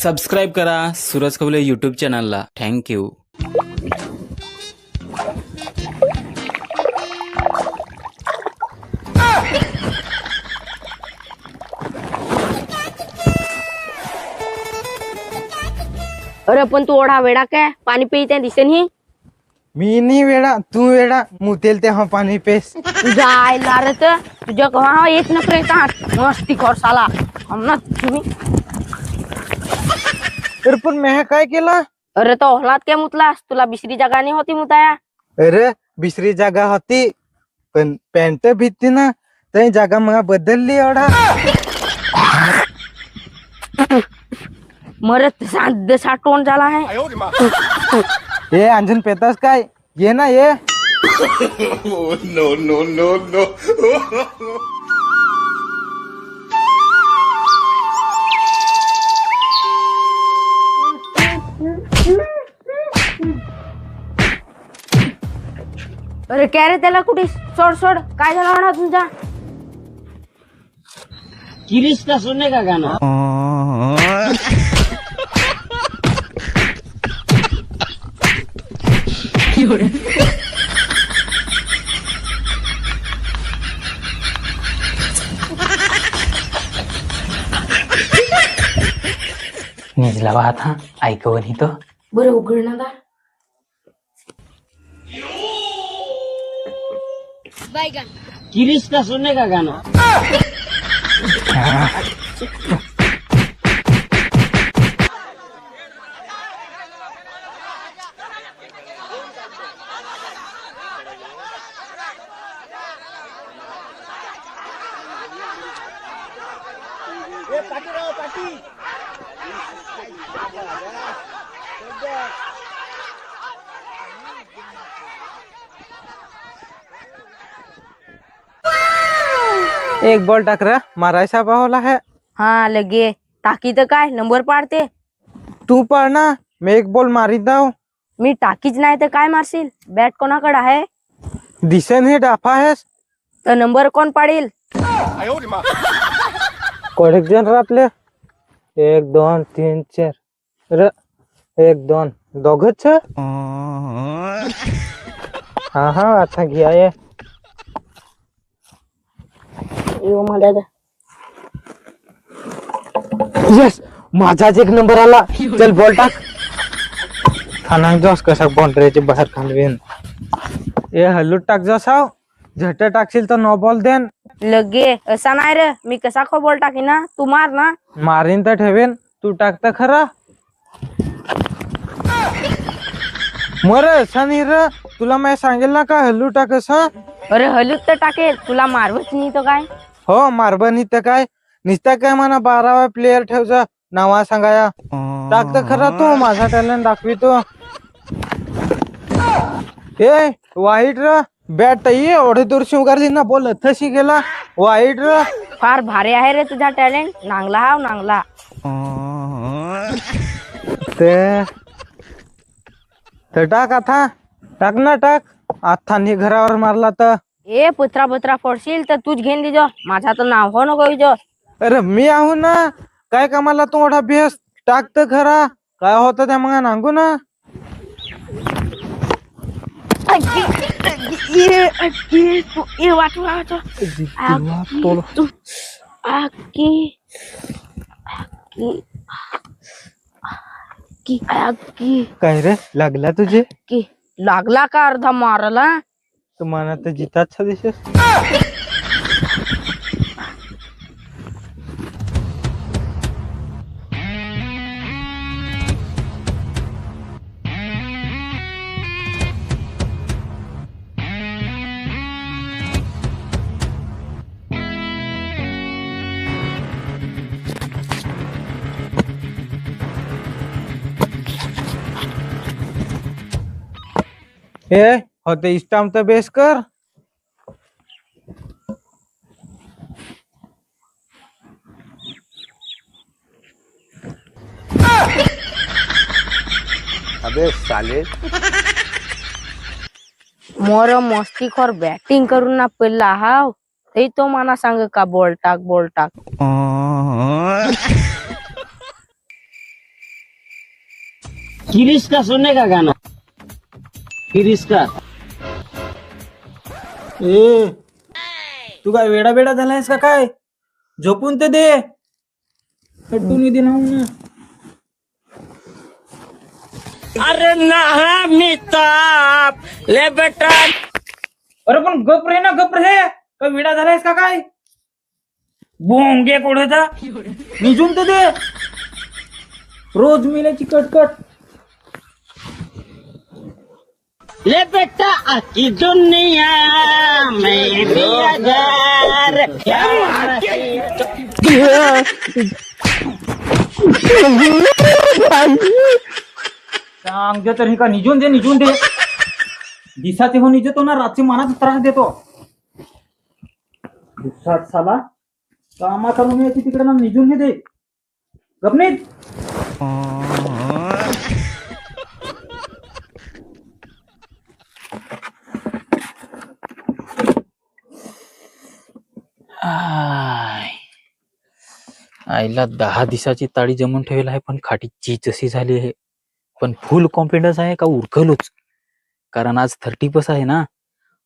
Subscribe करा सूरज कवले YouTube चॅनलला. Thank you. अरे पण तू ओढा वेडा काय पाणी पिते दिसे नाही. मी नाही वेडा, तू वेडा. मुतेल तेव्हा पाणी पेस. तुझ्या आईला रे तर तुझ्या कहा एक नखरे येतात मस्ती कर साला हमना तुम्ही. तर पण मी काय केलं? अरे तो हलात काय मुतलास तुला बिसरी जागा नाही होती मुताया. अरे दुसरी जागा होती पण पॅन्ट भीती ना ते जागा मग बदलली एवढा. मरत सात टोन झाला आहे. ये अंजन पेतास काय ये ना ये. no, no, no, no. अरे काय रे त्याला कुठे सोड सोड काय झालं म्हणा तुमचा. किरीश का सुनने का गाना. निजला बात हा ऐकवं ही तो. बरं उघडणार का. किरीश का सुनने का गाना. एक बॉल टाकरा मारायचा बावला है. हा लगे टाकी तर काय नंबर पाडते. तू पाड ना मी एक बॉल मारी दाव. मी टाकीच नाही तर काय मारशील. बॅट कोणाकडे आहे दिसन हे डाफा आहेस. तर नंबर कोण पाडील. कोडेक जन आपले 1 2 3 4 र 1 2 दोघच. हा हा आता घ्या ये. यस माझाच एक नंबर आला. चल बॉल टाक. खाना जोस कसा बाउंड्रीच्या बाहेर खालवेन. ए हल्लू टाक जसाव झट टाकशील तर नो बॉल देन. लगे असा नाही रे मी कसा खो बॉल टाकी ना तू मार ना. मारीन तर ठेवेन तू टाकता खरा. मर असा नाही र तुला मी सांगेल ना का हल्लू टाक असं. अरे हलूत तर टाकेल तुला मारवच नाही तो काय. हो मारबनी तर काय निसता काय म्हणा 12वा प्लेयर ठेवचा नावा सांगाया. टाकता खरा तू माझा टॅलेंट दाखवी तो. ए वाईट र बॅट ये एवढे दूर शिवगारली ना बोल थशी गेला वाईट र. फार भारी आहे रे तुझा टॅलेंट. नांगला हाव नांगला. ते टाक आता टाक ना टाक. आथानी घरावर मारला तर. ए पुत्रा पुत्रा फोडशील तर तूच घेऊन दिजो माझा तर नाव हो नको इजो. अरे मी आहो ना काय कामाला तू एवढा बेस टाक तर खरा. काय होतं त्या मग नांगू ना. काय रे लागला तुझे. लागला का अर्धा मारला. तुम्हाला तर जिताच दिसेस. ए होते इस्टाम तर बेस कर. अबे साले मोर मस्तीखोर बॅटिंग करून ना पहिला हाव ते तो मला सांग का बॉल टाक किरिश का सुनने का गाना किरिश का ए तू काय वेडा बेडा झालायस का काय? झोपून तर दे. हटून दे ना. अरे ना मिताप ले बेटा. अरे पण गप रे ना, गप रे. काय वेडा झालायस का काय? बोंगे कोड्याचा निजून तर दे. रोज मिल्याची कटकट. ले बेटा आकी दुनिया में भी हजार सांग तर हे का निजून दे, निजून दे. दिसाचे हो निजतो ना, रात्री मनाचा त्रास देतो. दिसात साला कामा करून यायची तिकडे ना, निजून नाही दे. गपनीत आईला 10 दिवसाची ताळी जमून ठेवली आहे, पण खाटी चीज अशी झाली आहे. पण फुल कॉन्फिडन्स आहे का उरकलोच, कारण आज 30 आहे ना.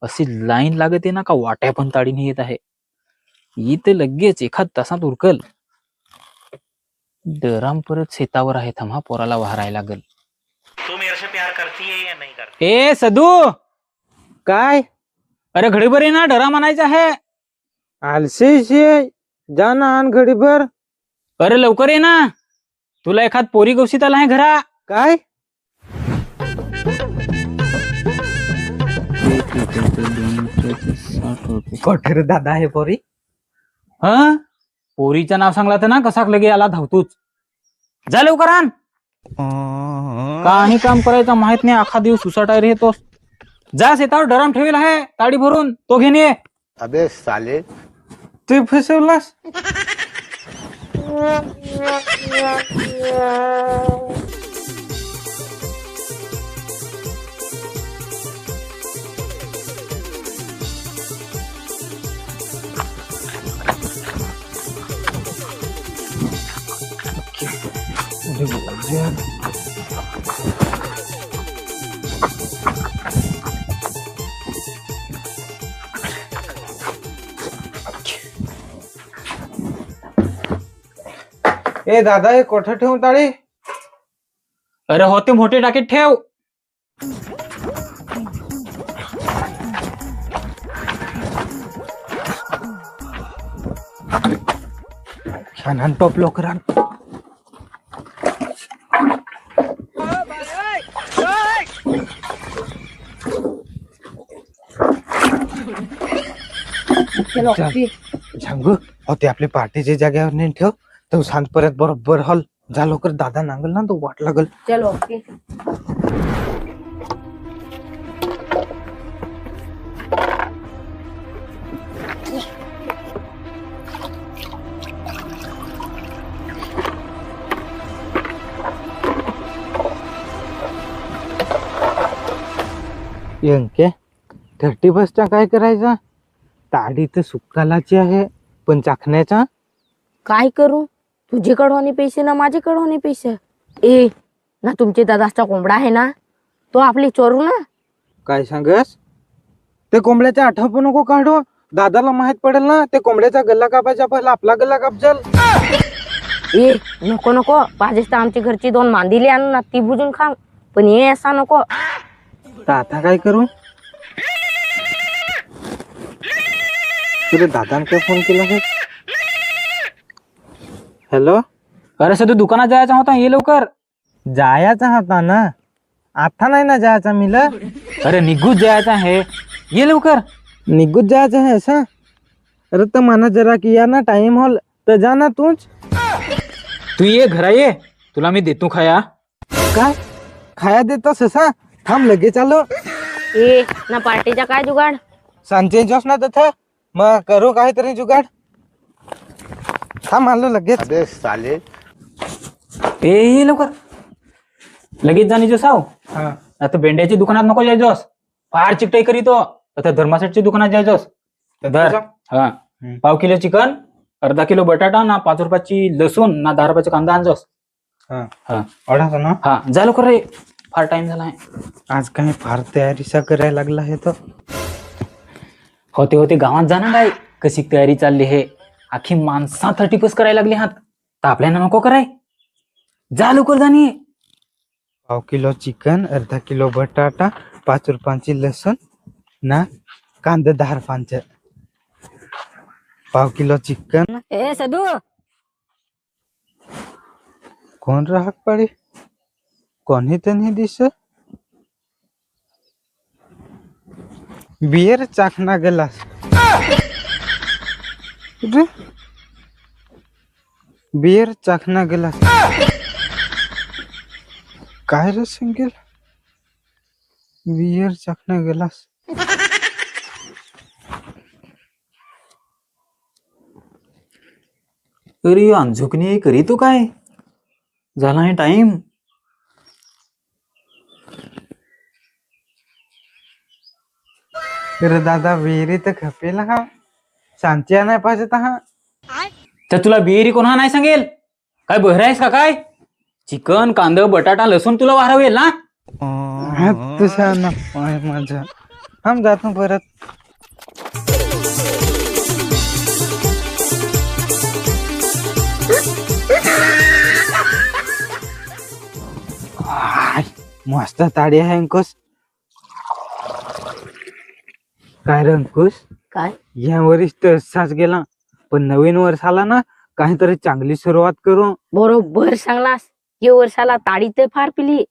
अशी लाईन लागते ना का वाट्या पण ताळीने येत आहे. इथे लगेच एखाद तासात उरकल. डराम परत शेतावर आहे. थांबा पोराला वाहरायला लागल. ए सदू काय? अरे घडीभर ये ना, डरा म्हणायचा आहे. आलसे जा ना आण घडीभर. अरे लवकर ये ना, तुला एखाद पोरी गवशीत आला आहे घरा. काय? कोठे दादा आहे पोरी? हा पोरीचं नाव सांगला तर ना कसा लगे आला धावतूच. जा लवकर आण. काही काम करायचं माहित नाही, अख्खा दिवस उसाटाय येतोस. जा शेतावर डराम ठेवेल आहे ताडी भरून, तो घेऊन ये. अबे साले. ते फसवलास. ए दादा हे कोठं ठेवून ताळी? अरे होते मोठे टाकीत ठेव. छान टॉप लवकर आण. सांगू होते आपली पार्टीच्या जागेवर नाही ठेव. तो सांग परत बरोबर हल. जा लवकर, दादा नांगल ना, तो वाट लागल. चलो ओके. यंके 30 काय करायचा? ताडी तर सुकालाची आहे, पण चाखण्याचा काय करू? तुझ्याकडे होणे पैसे ना माझ्याकडे होणे पैसे. ए ना तुमचे दादाचा कोंबडा आहे ना, तो आपली चोरू ना. काय सांगस? ते कोंबड्याचा आठव पण नको काढू. दादाला माहित पडेल ना, ते कोंबड्याचा गल्ला कापायचा पहिला आपला गल्ला कापजल. ए नको नको, पाहिजे तर आमच्या घरची 2 मांदिली आणून ना, ती भुजून खांग. पण हे असा नको. तर आता काय करू? तुला दादाने काय फोन केला आहे? हॅलो. अरे सदू दुकानात जायचा होता, ये लवकर. जायचा होता ना, आता नाही ना जायचा मिला. अरे निघूच जायचं आहे, ये लवकर. निघूच जायचं आहे असं? अरे तर मना जरा किया ना, टाइम हॉल तर जा ना तूच. तू ये घरा ये, तुला मी देतो खाया. काय खाया देतोस असा? थांब लगेच आलो. ए ना पार्टीचा काय जुगाड? सांचे जोस ना तथा मग करू काहीतरी जुगाड. थांब आलो लगेच. अबे साले. ए ये लवकर, लगेच जाणी जो साव. हा आता बेंड्याच्या दुकानात नको जायचोस, फार चिकटाई करीतो. आता धर्मासेठच्या दुकानात जायचोस. धर हा 1/2 किलो चिकन, अर्धा किलो बटाटा ना 5 रुपयाची लसूण ना 10 रुपयाचा कांदा आणजोस. हा ओढाचा ना हा जा लवकर रे, फार टाइम झाला आहे. आज काही फार तयारीसा करायला लागला आहे तो. होते होते गावात जाणार काय कशी तयारी चालली हे, आखी माणसा 30 करायला लागली हात, तर आपल्याला नको कराय. जा लवकर जाणी. 1 किलो चिकन, अर्धा किलो बटाटा, 5 रुपयांची लसूण ना, कांदा 10 रुपयांचे. 1 किलो चिकन. ए सदू, कोण राहत पडे, कोणी तर नाही दिसत. बियर चाखना गलास. बियर चाखना गलास. काय रे सिंगल, बियर चाखना गलास. अरे अंजुकने करी तू काय झाला आहे टाइम. अरे दादा विहिरी तर खपेल हा, शांती नाही पाहिजे हा. तर तुला बिहेरी कोणा नाही सांगेल, काय बहर आहेस का काय. चिकन कांदा बटाटा लसूण तुला वाहरावेल ना. तुझा ना पाय माझा, हम जातो परत. मस्त ताडी आहे अंकुश. काय रे अंकुश, काय या वर्षी तर साच गेला, पण नवीन वर्ष आला ना, काहीतरी चांगली सुरुवात करू. बरोबर सांगलास. ये वर्षाला ताडी तर फार पिली,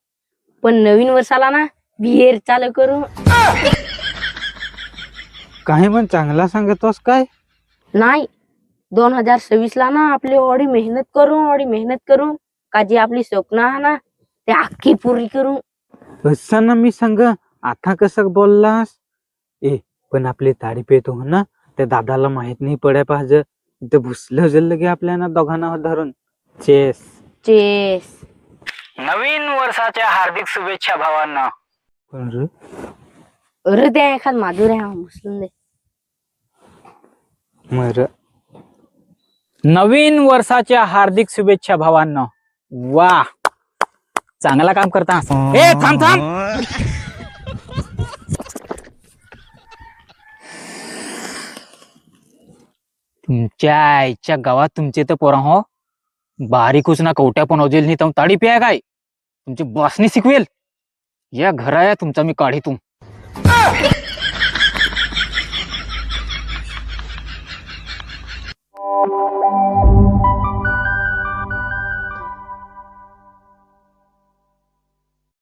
पण नवीन वर्षाला ना बिहेर चालू करू. काही पण चांगला सांगतोस काय. नाही, 2026 ला ना आपली एवढी मेहनत करू का जी आपली स्वप्न आहे ना ते अख्खी पुरी करू. असं ना मी सांग, आता कसं बोललास. पण आपली ताडी पेतो ना, त्या दादाला माहित नाही पडाय पाहिजे. इथं भुसलं जल्लं की आपल्याला दोघांना धरून. चेस. चेस. नवीन वर्षाच्या हार्दिक शुभेच्छा भावांना. पण रे, अरे त्या एखाद माधुर आहे मुस्लिम दे. मर नवीन वर्षाच्या हार्दिक शुभेच्छा भावांना. वा, चांगला काम करता. ए थांब थांब. तुमच्या आईच्या गावात तुमचे तर पोरा हो बारीकच ना कवट्या पण अजेल नाही, तर ताडी पिया काय तुमची बॉसनी शिकवेल. या घरा तुमचा मी काढी तू.